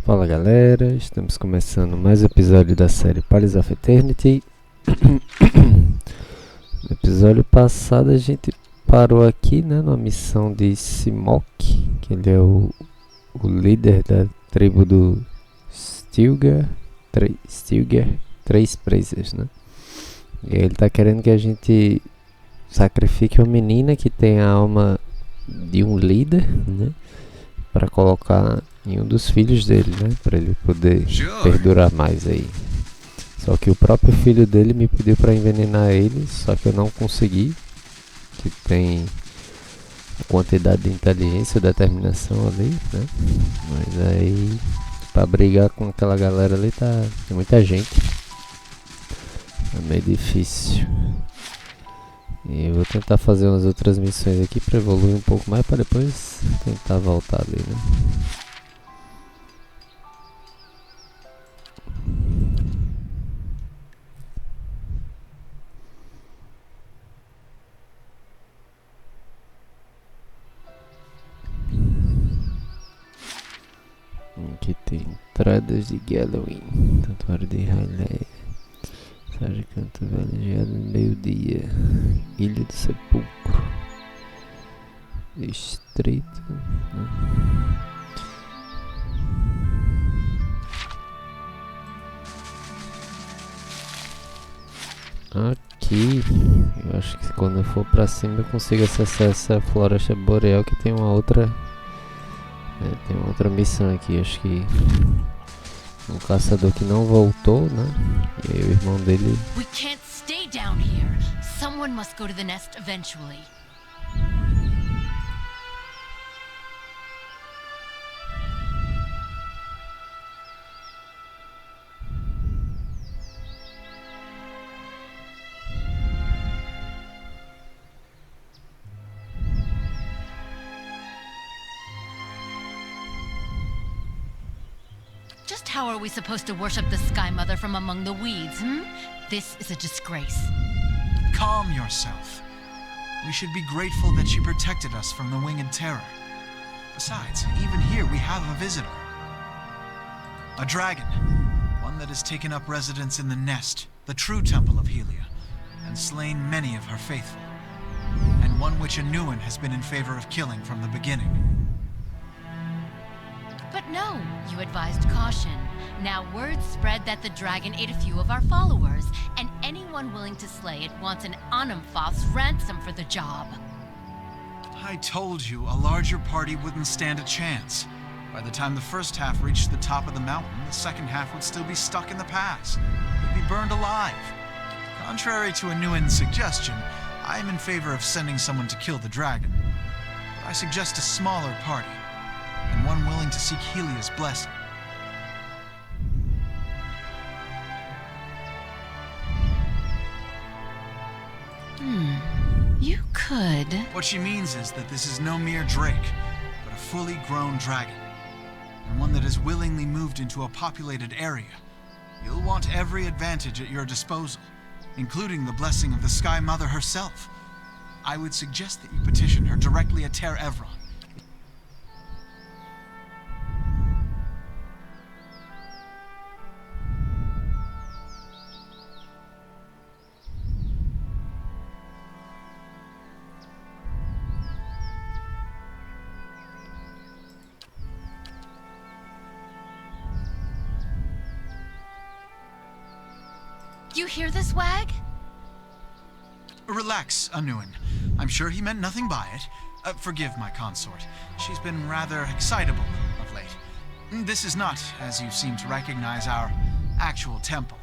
Fala galera, estamos começando mais um episódio da série Corte of Eternity. No episódio passado a gente parou aqui, né, na missão de Simok, que ele é o líder da tribo do Stilgar, três presas, né? E ele tá querendo que a gente sacrifique uma menina que tem a alma de um líder, né, para colocar em um dos filhos dele, né, para ele poder perdurar mais aí. Só que o próprio filho dele me pediu para envenenar ele, só que eu não consegui, que tem quantidade de inteligência e determinação ali, né? Mas aí para brigar com aquela galera ali tem muita gente. É meio difícil. E eu vou tentar fazer umas outras missões aqui para evoluir um pouco mais, para depois tentar voltar ali, né? Aqui tem entradas de Galloween, Santuário de Highlight, Sargento Velejado meio-dia, Ilha do Sepulcro, Estreito, né? Aqui, eu acho que quando eu for pra cima eu consigo acessar essa floresta boreal, que tem uma outra missão aqui. Acho que um caçador que não voltou, né? E aí o irmão dele. We can't stay down here. Someone must go to the nest eventually. Just how are we supposed to worship the Sky Mother from among the weeds, This is a disgrace. Calm yourself. We should be grateful that she protected us from the winged terror. Besides, even here we have a visitor. A dragon. One that has taken up residence in the nest, the true temple of Helia, and slain many of her faithful. And one which Anuin has been in favor of killing from the beginning. But no, you advised caution. Now word spread that the dragon ate a few of our followers, and anyone willing to slay it wants an Anumfoth's ransom for the job. I told you a larger party wouldn't stand a chance. By the time the first half reached the top of the mountain, the second half would still be stuck in the pass. They'd be burned alive. Contrary to Anuin's suggestion, I am in favor of sending someone to kill the dragon. But I suggest a smaller party, and one willing to seek Helia's blessing. You could. What she means is that this is no mere drake, but a fully grown dragon, and one that has willingly moved into a populated area. You'll want every advantage at your disposal, including the blessing of the Sky Mother herself. I would suggest that you petition her directly at Ter Evron. You hear this, Wag? Relax, Anuin. I'm sure he meant nothing by it. Forgive my consort. She's been rather excitable of late. This is not, as you seem to recognize, our actual temple.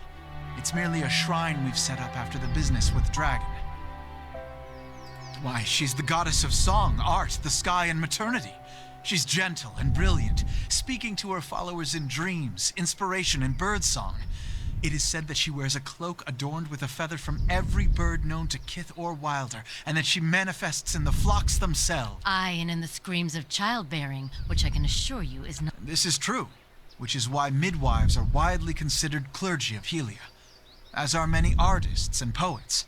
It's merely a shrine we've set up after the business with the dragon. Why, she's the goddess of song, art, the sky, and maternity. She's gentle and brilliant, speaking to her followers in dreams, inspiration, and birdsong. It is said that she wears a cloak adorned with a feather from every bird known to kith or wilder, and that she manifests in the flocks themselves. Aye, and in the screams of childbearing, which I can assure you is not... This is true, which is why midwives are widely considered clergy of Helia, as are many artists and poets.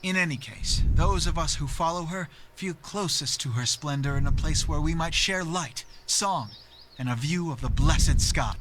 In any case, those of us who follow her feel closest to her splendor in a place where we might share light, song, and a view of the blessed sky.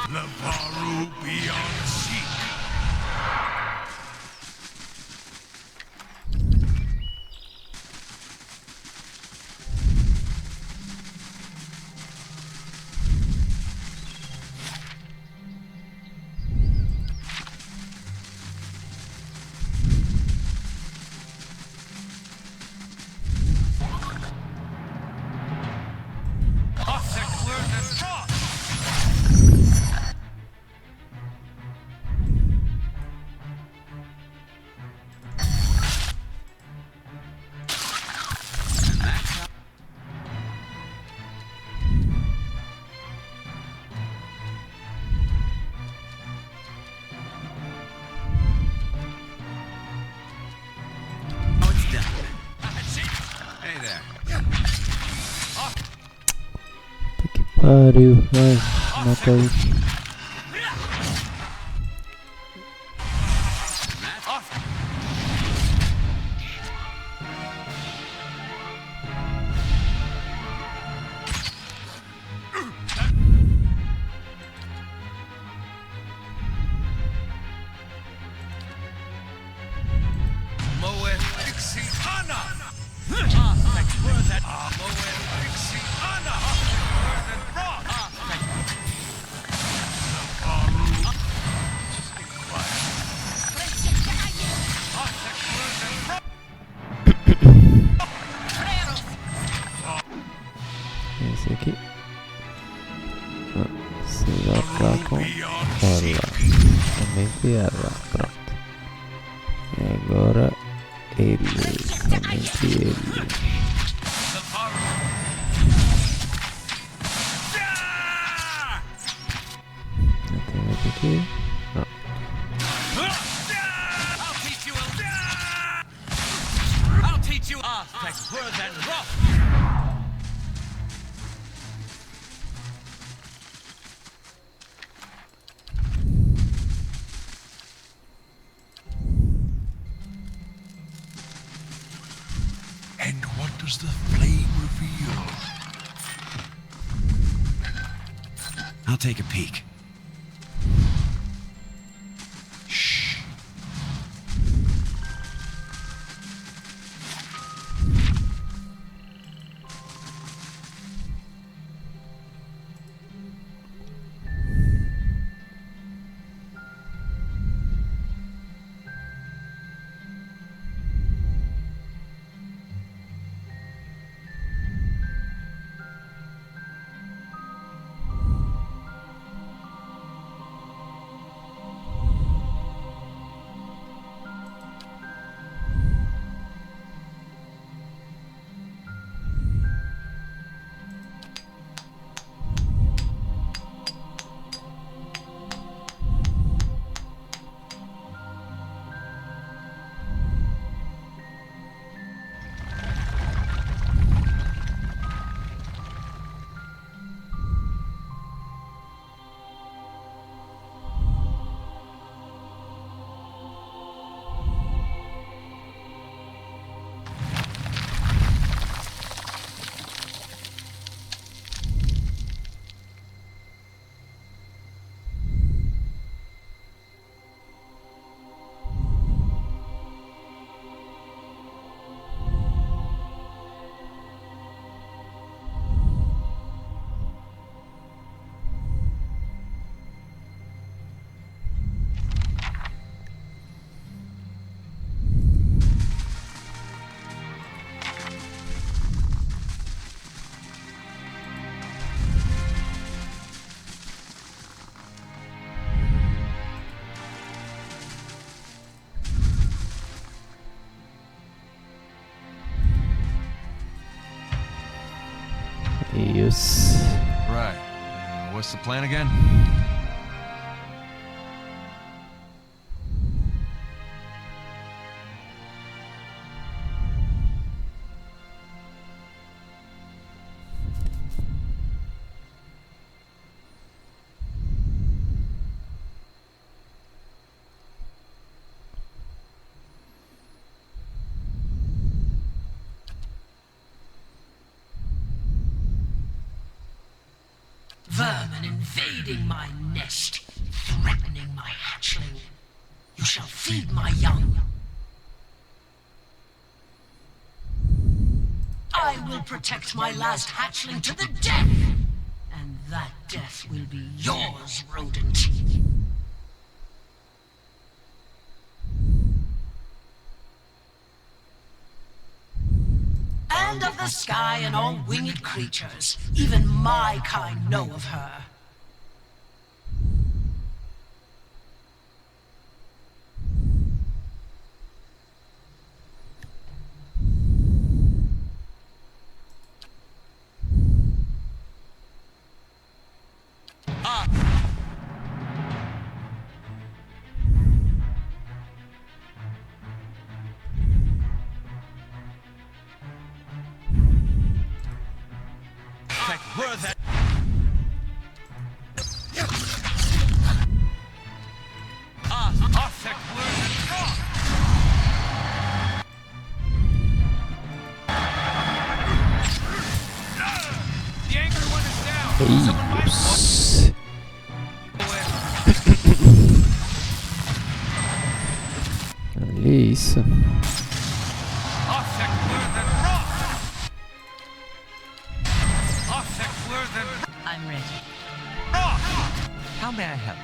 Levaru beyond seek. there. Puta que pariu. Vai, mata aí. Esse aqui. Se vai pra com ela. Somente ela. Pronto. E agora ele. Somente ele. Tem outro aqui. Pronto. I'll teach you aspects worse than rough. And what does the flame reveal? I'll take a peek. Shh. Isso. Right. What's the plan again? Vermin invading my nest, threatening my hatchling. You shall feed my young. I will protect my last hatchling to the death, and that death will be yours, rodent. And of the sky and all winged creatures, even my kind know of her. Aspect worth it. Aspect worth it. The angry one is down. Someone might Eita. Olha isso. Aspect worth it. Aspect worth it. I'm ready. How may I help?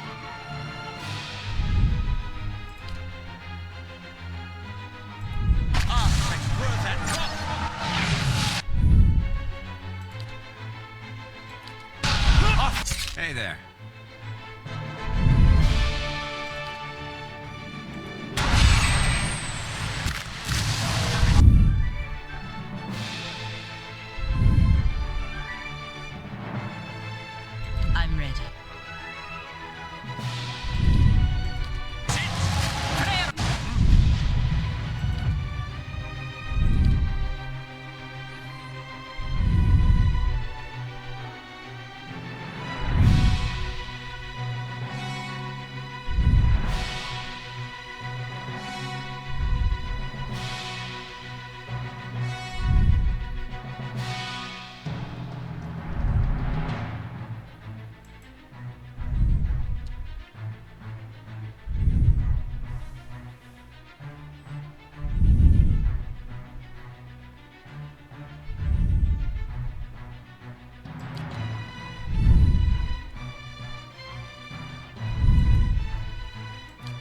Aspect worth it. Hey there. I'm ready.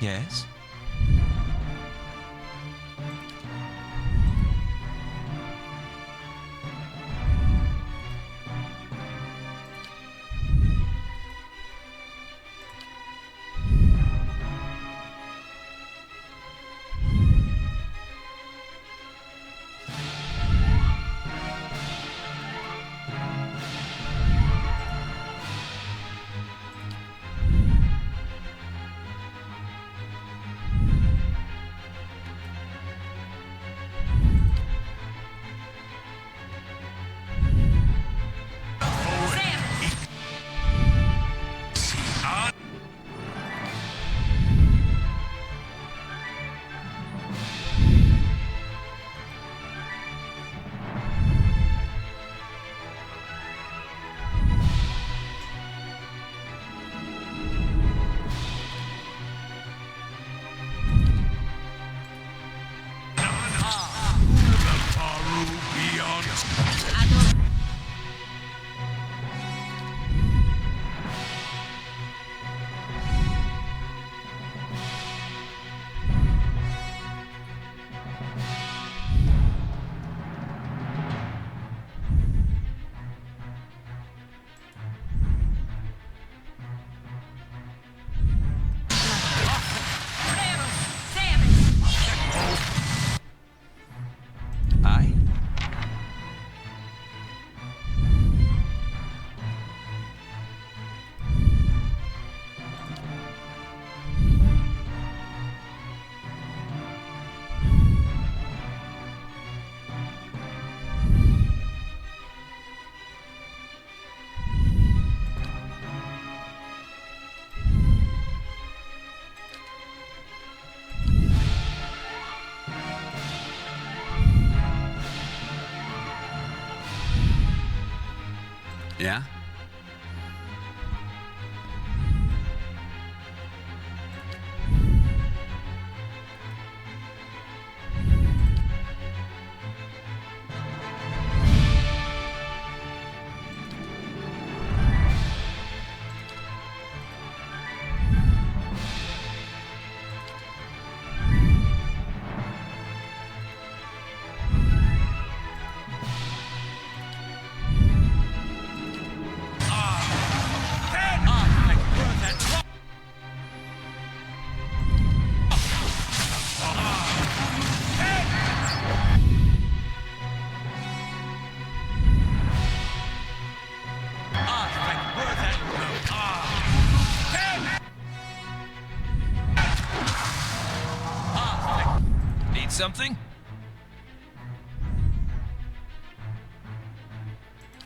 Yes? I? Yeah? Something?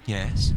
Yes?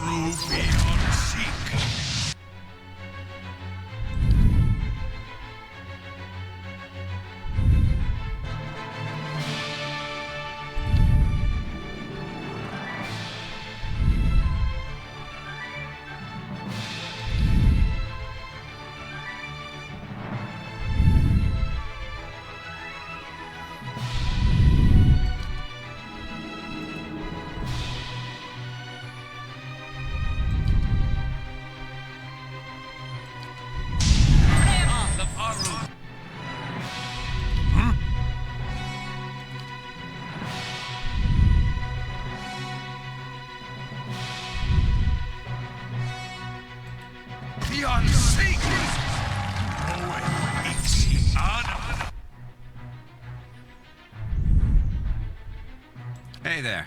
Faru beyond seek. The Faru. Beyond seek. Moe ixi ana. Hey there.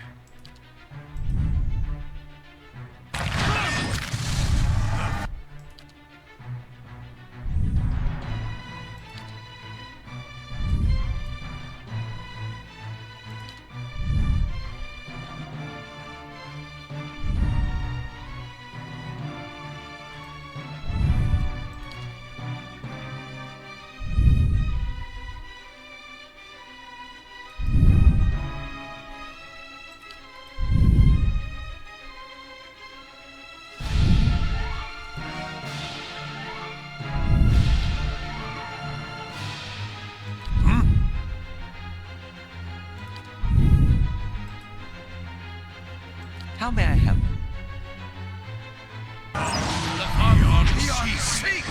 How may I help? Beyond seek.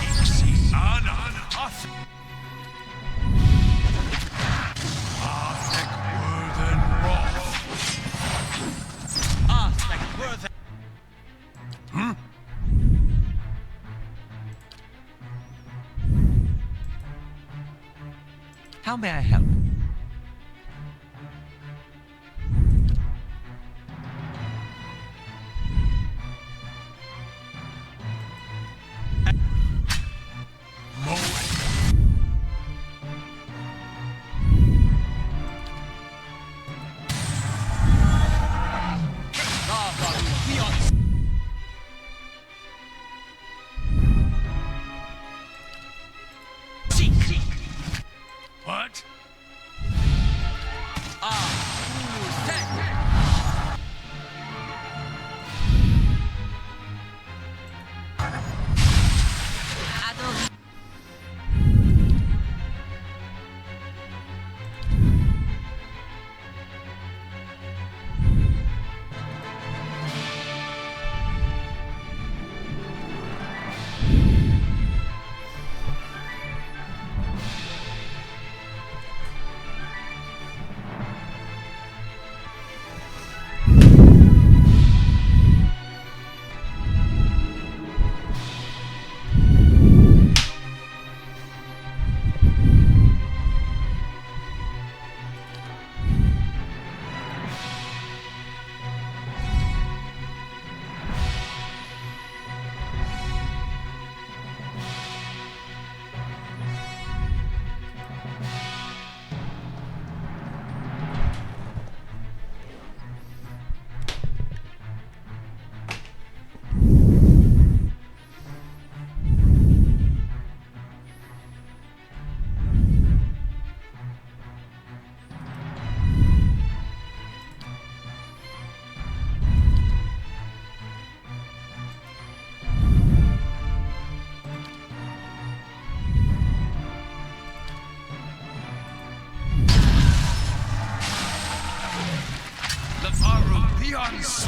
Ixi ana. Arthek Worthen Roth. Aspect worth. How may I help? What? Beyond seek.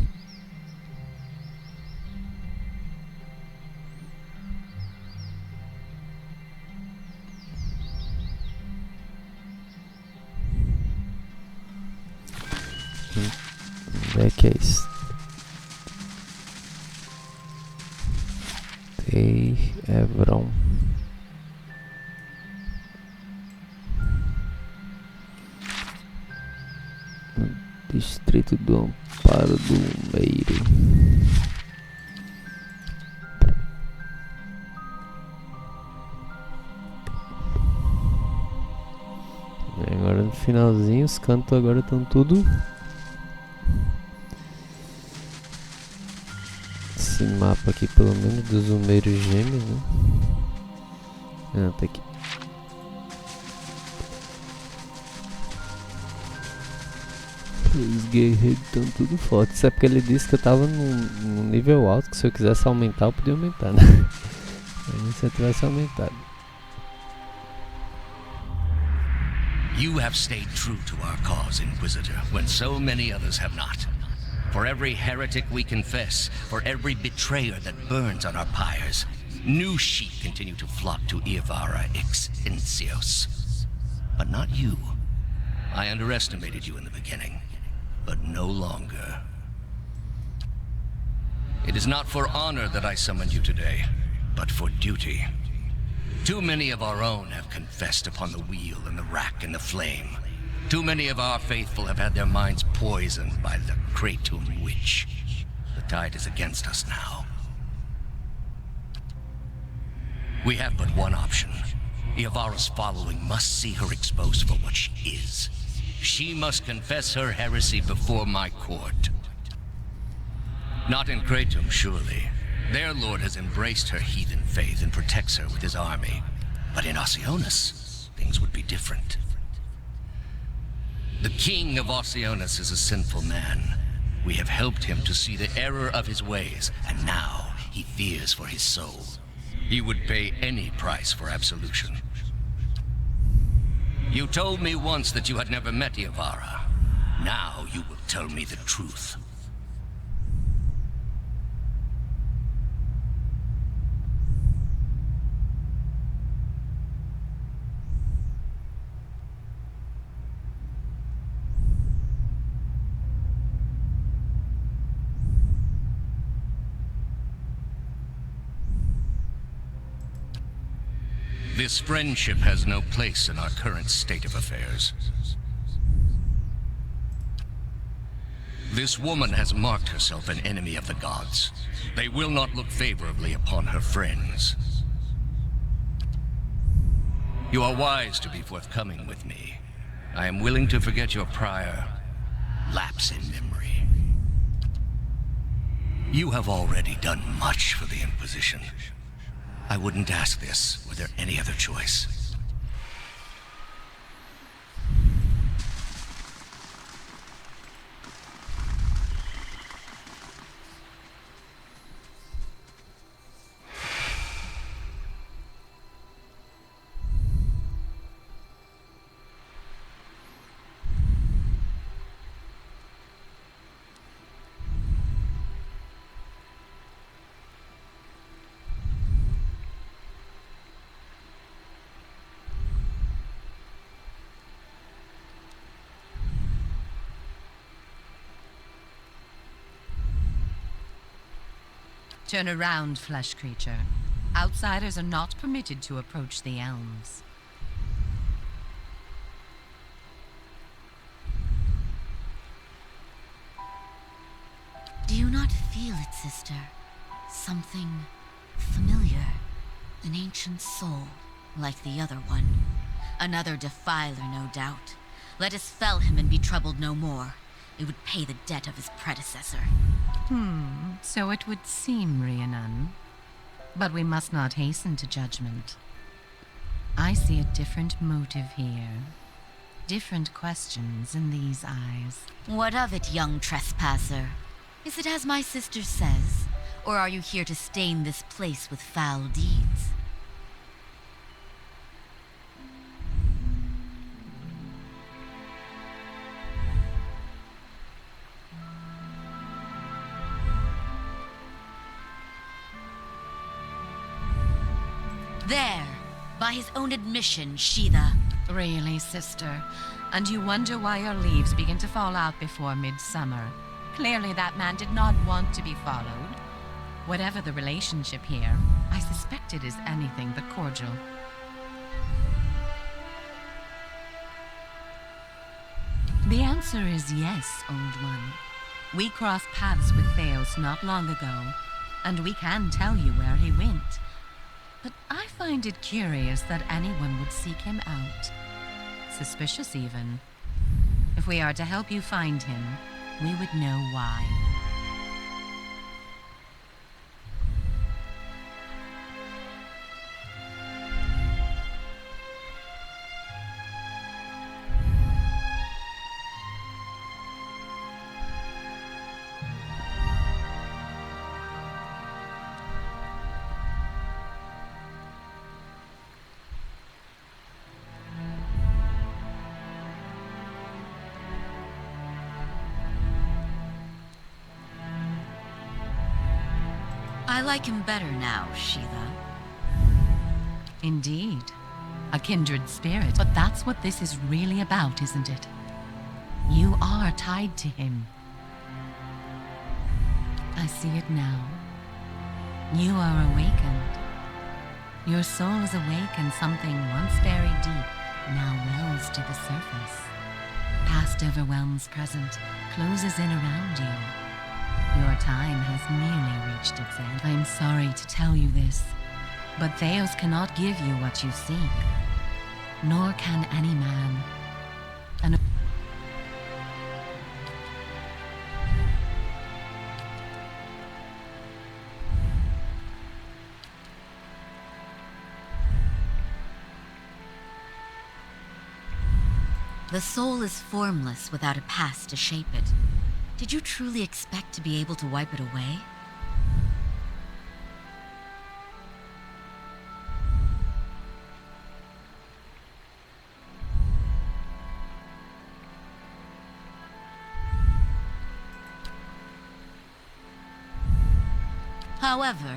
Onde é que é isso? Hebron. Distrito do Amparo do Meire. Agora no finalzinho os cantos agora estão tudo. Esse mapa aqui pelo menos dos Zumeiros Gêmeos, né? Ah, tá aqui. Os guerreiros estão tudo fortes. Isso é porque ele disse que eu tava num nível alto, que se eu quisesse aumentar eu podia aumentar, né? Aí se eu tivesse aumentado. You have stayed true to our cause, Inquisitor, when so many others have not. For every heretic we confess, for every betrayer that burns on our pyres, new sheep continue to flock to Iavara ex Incios. But not you. I underestimated you in the beginning, but no longer. It is not for honor that I summoned you today, but for duty. Too many of our own have confessed upon the wheel and the rack and the flame. Too many of our faithful have had their minds poisoned by the Kratom witch. The tide is against us now. We have but one option. Iavara's following must see her exposed for what she is. She must confess her heresy before my court. Not in Kratom, surely. Their lord has embraced her heathen faith and protects her with his army. But in Oceanus, things would be different. The king of Oceanus is a sinful man. We have helped him to see the error of his ways, and now he fears for his soul. He would pay any price for absolution. You told me once that you had never met Iavara. Now you will tell me the truth. This friendship has no place in our current state of affairs. This woman has marked herself an enemy of the gods. They will not look favorably upon her friends. You are wise to be forthcoming with me. I am willing to forget your prior lapse in memory. You have already done much for the Inquisition. I wouldn't ask this were there any other choice. Turn around, flesh creature. Outsiders are not permitted to approach the elms. Do you not feel it, sister? Something familiar. An ancient soul, like the other one. Another defiler, no doubt. Let us fell him and be troubled no more. It would pay the debt of his predecessor. So it would seem, Rhiannon. But we must not hasten to judgment. I see a different motive here. Different questions in these eyes. What of it, young trespasser? Is it as my sister says? Or are you here to stain this place with foul deeds? There, by his own admission, Sheetha. Really, sister? And you wonder why your leaves begin to fall out before midsummer? Clearly that man did not want to be followed. Whatever the relationship here, I suspect it is anything but cordial. The answer is yes, old one. We crossed paths with Theos not long ago, and we can tell you where he went. But I find it curious that anyone would seek him out. Suspicious, even. If we are to help you find him, we would know why. I like him better now, Sheila. Indeed. A kindred spirit. But that's what this is really about, isn't it? You are tied to him. I see it now. You are awakened. Your soul is awake, and something once buried deep now wells to the surface. Past overwhelms present, closes in around you. Your time has nearly reached its end. I'm sorry to tell you this, but Theos cannot give you what you seek, nor can any man. And The soul is formless without a past to shape it. Did you truly expect to be able to wipe it away? However,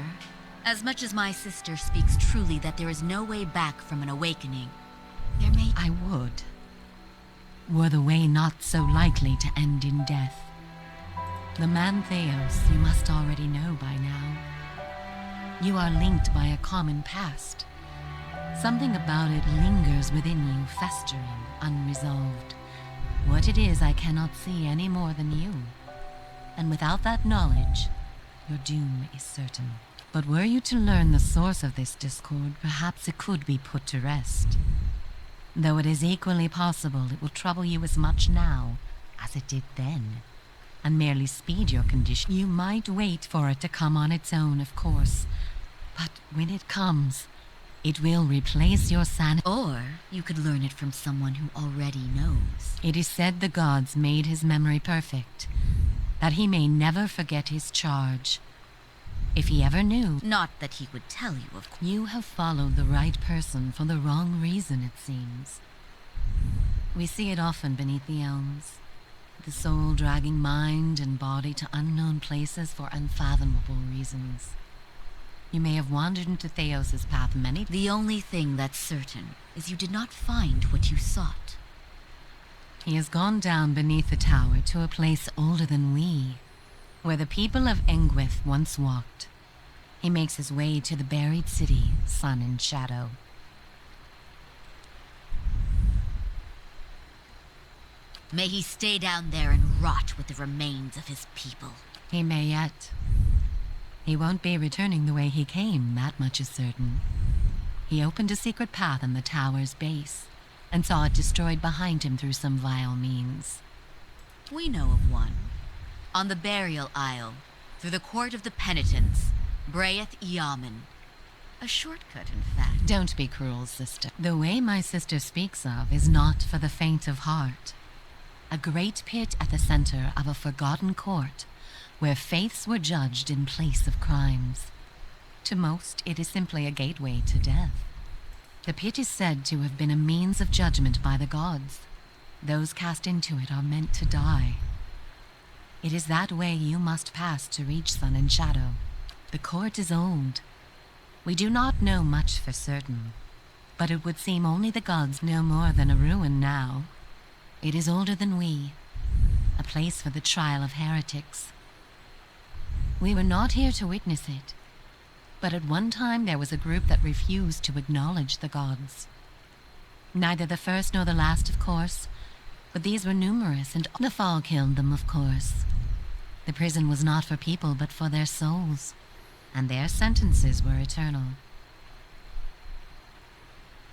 as much as my sister speaks truly that there is no way back from an awakening, there may... I would. Were the way not so likely to end in death. The man Theos you must already know by now. You are linked by a common past. Something about it lingers within you, festering, unresolved. What it is I cannot see any more than you. And without that knowledge, your doom is certain. But were you to learn the source of this discord, perhaps it could be put to rest. Though it is equally possible it will trouble you as much now as it did then, and merely speed your condition. You might wait for it to come on its own, of course, but when it comes, it will replace your sanity. Or you could learn it from someone who already knows. It is said the gods made his memory perfect, that he may never forget his charge. If he ever knew. Not that he would tell you, of course. You have followed the right person for the wrong reason, it seems. We see it often beneath the elms. The soul dragging mind and body to unknown places for unfathomable reasons. You may have wandered into Theos' path many... The only thing that's certain is you did not find what you sought. He has gone down beneath the tower to a place older than we, where the people of Engwith once walked. He makes his way to the buried city, Sun and Shadow. May he stay down there and rot with the remains of his people. He may yet. He won't be returning the way he came, that much is certain. He opened a secret path in the tower's base, and saw it destroyed behind him through some vile means. We know of one. On the burial isle, through the Court of the Penitents, Braeth Yaman. A shortcut, in fact. Don't be cruel, sister. The way my sister speaks of is not for the faint of heart. A great pit at the center of a forgotten court, where faiths were judged in place of crimes. To most, it is simply a gateway to death. The pit is said to have been a means of judgment by the gods. Those cast into it are meant to die. It is that way you must pass to reach Sun and Shadow. The court is old. We do not know much for certain, but it would seem only the gods know more than a ruin now. It is older than we, a place for the trial of heretics. We were not here to witness it, but at one time there was a group that refused to acknowledge the gods. Neither the first nor the last, of course, but these were numerous, and the fall killed them, of course. The prison was not for people, but for their souls, and their sentences were eternal.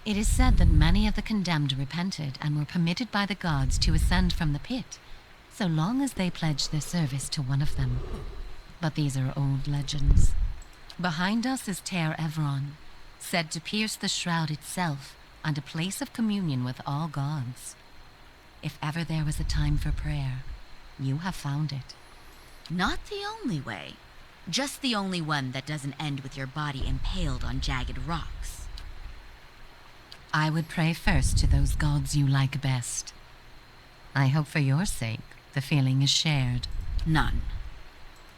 It is said that many of the condemned repented and were permitted by the gods to ascend from the pit, so long as they pledged their service to one of them. But these are old legends. Behind us is Ter Evron, said to pierce the shroud itself and a place of communion with all gods. If ever there was a time for prayer, you have found it. Not the only way. Just the only one that doesn't end with your body impaled on jagged rocks. I would pray first to those gods you like best. I hope for your sake the feeling is shared. None.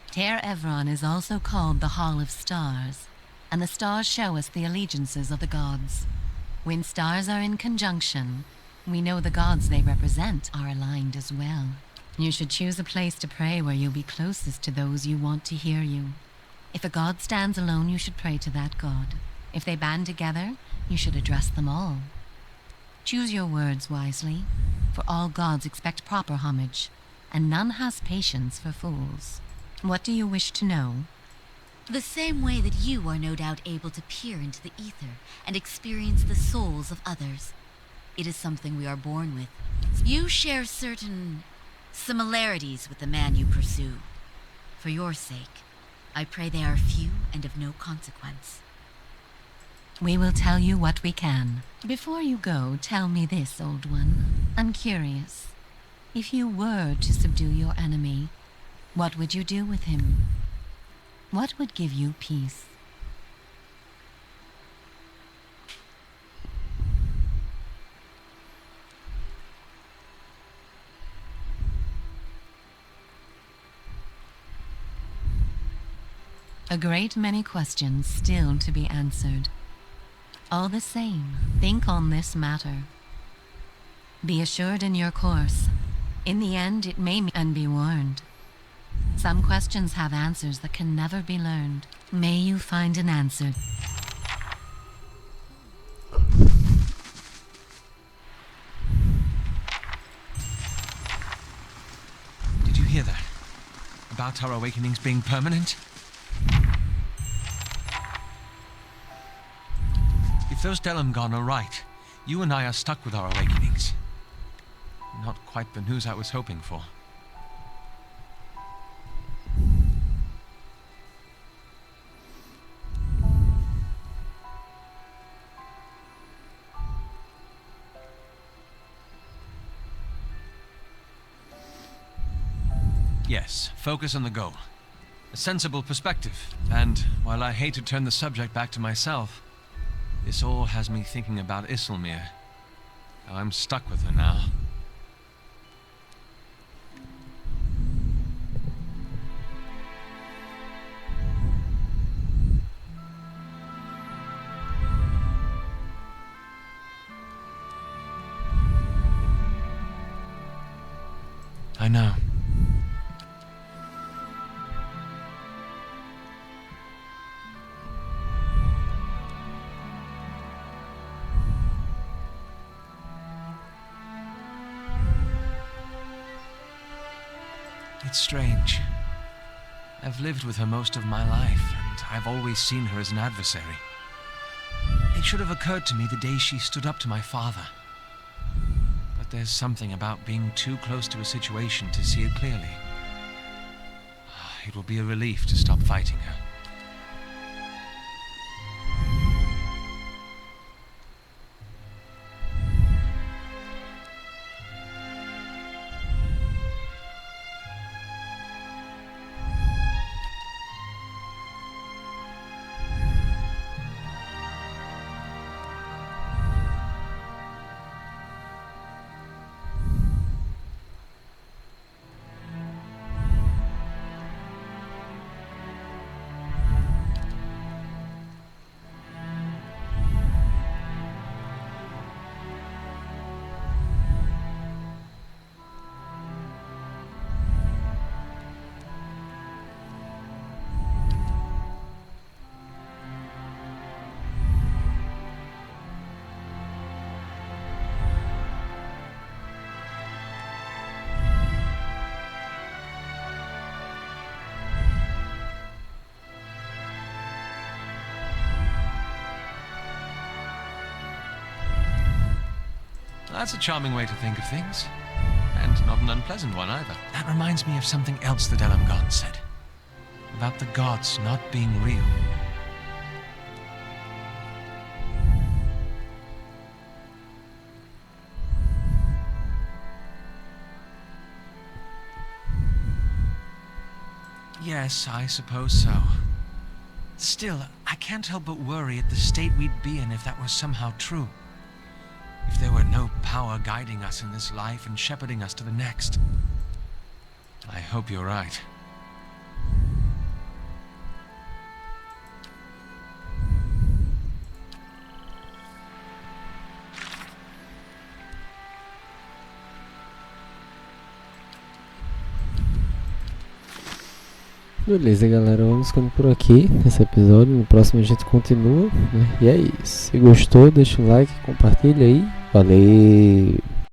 Ter Evron is also called the Hall of Stars, and the stars show us the allegiances of the gods. When stars are in conjunction, we know the gods they represent are aligned as well. You should choose a place to pray where you'll be closest to those you want to hear you. If a god stands alone, you should pray to that god. If they band together, you should address them all. Choose your words wisely, for all gods expect proper homage, and none has patience for fools. What do you wish to know? The same way that you are no doubt able to peer into the ether and experience the souls of others. It is something we are born with. You share certain similarities with the man you pursue. For your sake, I pray they are few and of no consequence. We will tell you what we can. Before you go, tell me this, old one. I'm curious. If you were to subdue your enemy, what would you do with him? What would give you peace? A great many questions still to be answered. All the same, think on this matter. Be assured in your course. In the end, it may and be warned. Some questions have answers that can never be learned. May you find an answer. Did you hear that? About our awakenings being permanent? If those Delamgon are right, you and I are stuck with our awakenings. Not quite the news I was hoping for. Yes, focus on the goal. A sensible perspective. And while I hate to turn the subject back to myself, this all has me thinking about Isilmir. How I'm stuck with her now. I know. It's strange. I've lived with her most of my life, and I've always seen her as an adversary. It should have occurred to me the day she stood up to my father. But there's something about being too close to a situation to see it clearly. It will be a relief to stop fighting her. That's a charming way to think of things. And not an unpleasant one either. That reminds me of something else that Elamgon said. About the gods not being real. Yes, I suppose so. Still, I can't help but worry at the state we'd be in if that was somehow true. If there were no power guiding us in this life and shepherding us to the next. I hope you're right. Beleza, galera, vamos ficando por aqui nesse episódio. No próximo a gente continua, né? E é isso. Se gostou, deixa um like, compartilha aí. Valeu!